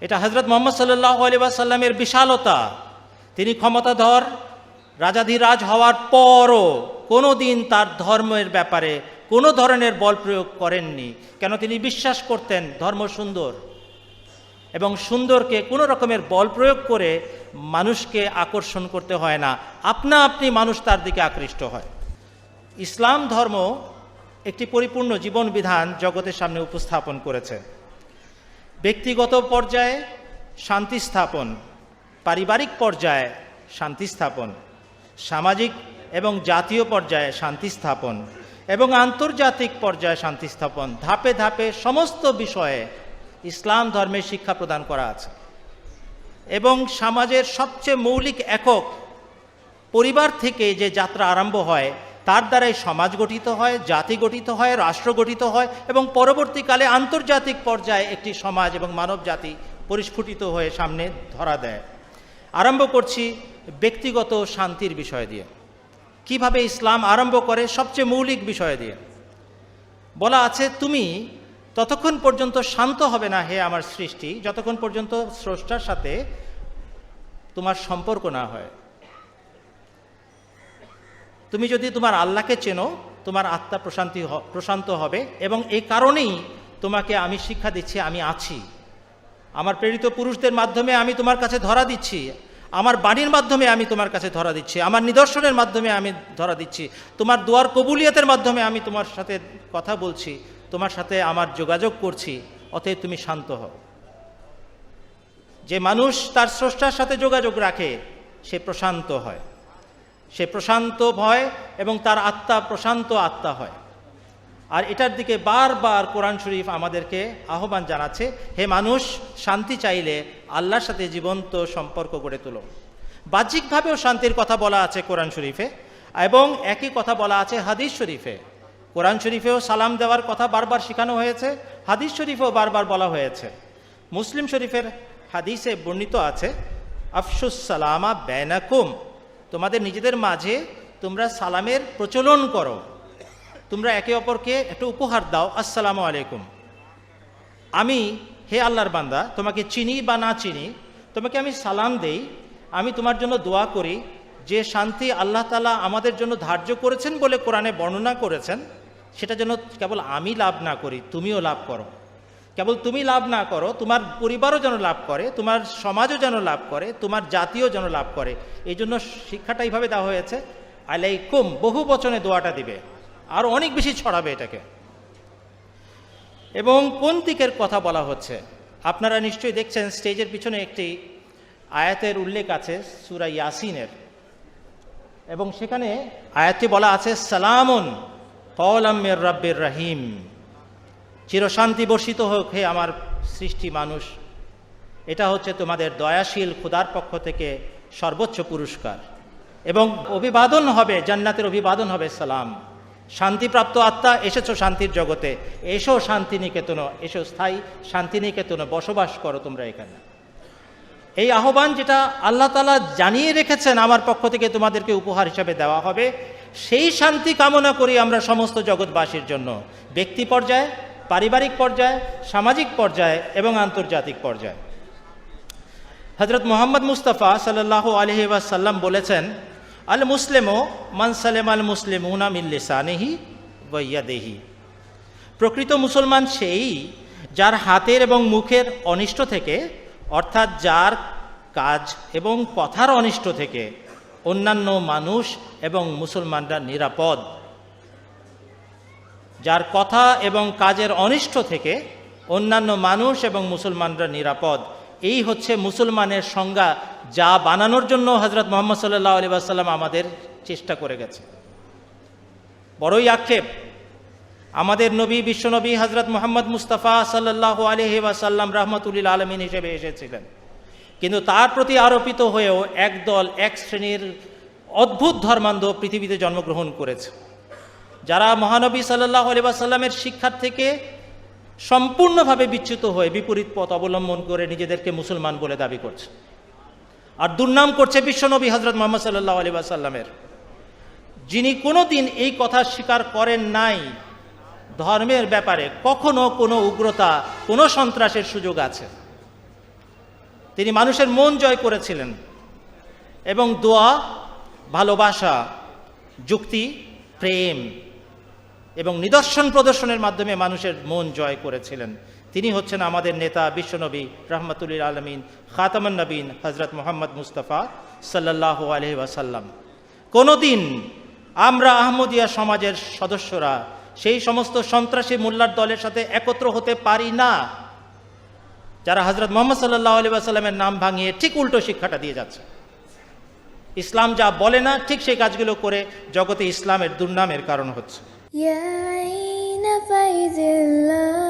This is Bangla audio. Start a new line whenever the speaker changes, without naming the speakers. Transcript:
এটা হযরত মুহাম্মদ সাল্লাল্লাহু আলাইহি ওয়াসাল্লামের বিশালতা। তিনি ক্ষমতাধর রাজাধিরাজ হওয়ার পরও কোনো দিন তার ধর্মের ব্যাপারে কোনো ধরনের বল প্রয়োগ করেননি। কেন? তিনি বিশ্বাস করতেন ধর্ম সুন্দর, এবং সুন্দরকে কোনো রকমের বল প্রয়োগ করে মানুষকে আকর্ষণ করতে হয় না, আপনা আপনি মানুষ তার দিকে আকৃষ্ট হয়। ইসলাম ধর্ম একটি পরিপূর্ণ জীবন বিধান জগতের সামনে উপস্থাপন করেছে। ব্যক্তিগত পর্যায়ে শান্তি স্থাপন, পারিবারিক পর্যায়ে শান্তি স্থাপন, সামাজিক এবং জাতীয় পর্যায়ে শান্তি স্থাপন এবং আন্তর্জাতিক পর্যায়ে শান্তি স্থাপন, ধাপে ধাপে সমস্ত বিষয়ে ইসলাম ধর্মের শিক্ষা প্রদান করা আছে। এবং সমাজের সবচেয়ে মৌলিক একক পরিবার থেকে যে যাত্রা আরম্ভ হয়, তার দ্বারাই সমাজ গঠিত হয়, জাতি গঠিত হয়, রাষ্ট্র গঠিত হয় এবং পরবর্তীকালে আন্তর্জাতিক পর্যায়ে একটি সমাজ এবং মানব জাতি পরিস্ফুটিত হয়ে সামনে ধরা দেয়। আরম্ভ করছি ব্যক্তিগত শান্তির বিষয় দিয়ে। কিভাবে ইসলাম আরম্ভ করে? সবচেয়ে মৌলিক বিষয় দিয়ে। বলা আছে, তুমি ততক্ষণ পর্যন্ত শান্ত হবে না হে আমার সৃষ্টি, যতক্ষণ পর্যন্ত স্রষ্টার সাথে তোমার সম্পর্ক না হয়। তুমি যদি তোমার আল্লাহকে চেনো, তোমার আত্মা প্রশান্ত হবে, এবং এই কারণেই তোমাকে আমি শিক্ষা দিচ্ছি, আমি আছি। আমার প্রেরিত পুরুষদের মাধ্যমে আমি তোমার কাছে ধরা দিচ্ছি, আমার বাণীর মাধ্যমে আমি তোমার কাছে ধরা দিচ্ছি, আমার নিদর্শনের মাধ্যমে আমি ধরা দিচ্ছি, তোমার দুয়ার কবুলিয়তের মাধ্যমে আমি তোমার সাথে কথা বলছি, তোমার সাথে আমার যোগাযোগ করছি, অতএব তুমি শান্ত হও। যে মানুষ তার স্রষ্টার সাথে যোগাযোগ রাখে সে প্রশান্ত হয়, সে প্রশান্ত হয় এবং তার আত্মা প্রশান্ত আত্মা হয়। আর এটার দিকে বারবার কোরআন শরীফ আমাদেরকে আহ্বান জানাচ্ছে, হে মানুষ, শান্তি চাইলে আল্লাহর সাথে জীবন্ত সম্পর্ক গড়ে তোলো। বাহ্যিকভাবেও শান্তির কথা বলা আছে কোরআন শরীফে, এবং একই কথা বলা আছে হাদিস শরীফে। কোরআন শরীফেও সালাম দেওয়ার কথা বারবার শেখানো হয়েছে, হাদিস শরীফেও বারবার বলা হয়েছে। মুসলিম শরীফের হাদিসে বর্ণিত আছে, আফশুস সালামা বাইনাকুম, তোমাদের নিজেদের মাঝে তোমরা সালামের প্রচলন করো, তোমরা একে অপরকে একটা উপহার দাও, আসসালামু আলাইকুম। আমি হে আল্লাহর বান্দা, তোমাকে চিনি বা না চিনি, তোমাকে আমি সালাম দেই, আমি তোমার জন্য দোয়া করি যে শান্তি আল্লাহ তাআলা আমাদের জন্য ধার্য করেছেন বলে কোরআনে বর্ণনা করেছেন, সেটা যেন কেবল আমি লাভ না করি, তুমিও লাভ করো। কেবল তুমি লাভ না করো, তোমার পরিবারও যেন লাভ করে, তোমার সমাজও যেন লাভ করে, তোমার জাতিও যেন লাভ করে। এই জন্য শিক্ষাটা এইভাবে দেওয়া হয়েছে, আলাইকুম, বহু বচনে দোয়াটা দিবে, আর অনেক বেশি ছড়াবে এটাকে। এবং কোন দিকের কথা বলা হচ্ছে? আপনারা নিশ্চয়ই দেখছেন স্টেজের পিছনে একটি আয়াতের উল্লেখ আছে সূরা ইয়াসিনের, এবং সেখানে আয়াতটি বলা আছে, সালামুন কওলাম মির রাব্বির রহিম, চিরশান্তি বর্ষিত হোক হে আমার সৃষ্টি মানুষ। এটা হচ্ছে তোমাদের দয়াশীল খোদার পক্ষ থেকে সর্বোচ্চ পুরস্কার, এবং অভিবাদন হবে, জান্নাতের অভিবাদন হবে সালাম। শান্তিপ্রাপ্ত আত্মা, এসেছো শান্তির জগতে, এসো শান্তিনিকেতন, এসো স্থায়ী শান্তিনিকেতন, বসবাস করো তোমরা এখানে। এই আহ্বান যেটা আল্লাহ তাআলা জানিয়ে রেখেছেন আমার পক্ষ থেকে তোমাদেরকে উপহার হিসাবে দেওয়া হবে, সেই শান্তি কামনা করি আমরা সমস্ত জগৎবাসীর জন্য, ব্যক্তি পর্যায়ে, পারিবারিক পর্যায়ে, সামাজিক পর্যায়ে এবং আন্তর্জাতিক পর্যায়ে। হযরত মুহাম্মদ মুস্তাফা সাল্লাল্লাহু আলাইহি ওয়াসাল্লাম বলেছেন, আল মুসলিমু মান সালামা আল মুসলিমুনা মিন লিসানিহি ওয়া ইয়াদিহি, প্রকৃত মুসলমান সেই যার হাতের এবং মুখের অনিষ্ট থেকে, অর্থাৎ যার কাজ এবং কথার অনিষ্ট থেকে অন্যান্য মানুষ এবং মুসলমানরা নিরাপদ। যার কথা এবং কাজের অনিষ্ট থেকে অন্যান্য মানুষ এবং মুসলমানরা নিরাপদ, এই হচ্ছে মুসলমানের সংজ্ঞা, যা বানানোর জন্য হযরত মুহাম্মদ সাল্লাল্লাহু আলাইহি ওয়াসাল্লাম আমাদের চেষ্টা করে গেছে। বড়ই আক্ষেপ, আমাদের নবী, বিশ্বনবী হযরত মুহাম্মদ মুস্তাফা সাল্লাল্লাহু আলাইহি ওয়াসাল্লাম রাহমাতুল লিল আলামিন হিসেবে এসেছিলেন, কিন্তু তার প্রতি আরোপিত হয়েও একদল এক শ্রেণীর অদ্ভুত ধর্মান্ধ পৃথিবীতে জন্মগ্রহণ করেছে, যারা মহানবী সাল্লাল্লাহু আলাইহি ওয়াসাল্লামের শিক্ষার থেকে সম্পূর্ণভাবে বিচ্যুত হয়ে বিপরীত পথ অবলম্বন করে নিজেদেরকে মুসলমান বলে দাবি করছে, আর দুর্নাম করছে বিশ্বনবী হযরত মুহাম্মদ সাল্লাল্লাহু আলাইহি ওয়াসাল্লামের, যিনি কোনোদিন এই কথা স্বীকার করেন নাই ধর্মের ব্যাপারে কখনো কোনো উগ্রতা, কোনো সন্ত্রাসের সুযোগ আছে। তিনি মানুষের মন জয় করেছিলেন এবং দোয়া, ভালোবাসা, যুক্তি, প্রেম এবং নিদর্শন প্রদর্শনের মাধ্যমে মানুষের মন জয় করেছিলেন। তিনি হচ্ছেন আমাদের নেতা, বিশ্বনবী রহমতুল্লিল আলমিন, খাতামুন নবীন হজরত মোহাম্মদ মুস্তাফা সাল্লাল্লাহু আলাইহি ওয়াসাল্লাম। কোনোদিন আমরা আহমদিয়া সমাজের সদস্যরা সেই সমস্ত সন্ত্রাসী মোল্লার দলের সাথে একত্র হতে পারি না যারা হজরত মোহাম্মদ সাল্লাল্লাহু আলাইহি ওয়াসাল্লামের নাম ভাঙিয়ে ঠিক উল্টো শিক্ষাটা দিয়ে যাচ্ছে। ইসলাম যা বলে না ঠিক সেই কাজগুলো করে জগতে ইসলামের দুর্নামের কারণ হচ্ছে।
يا عين فيض الله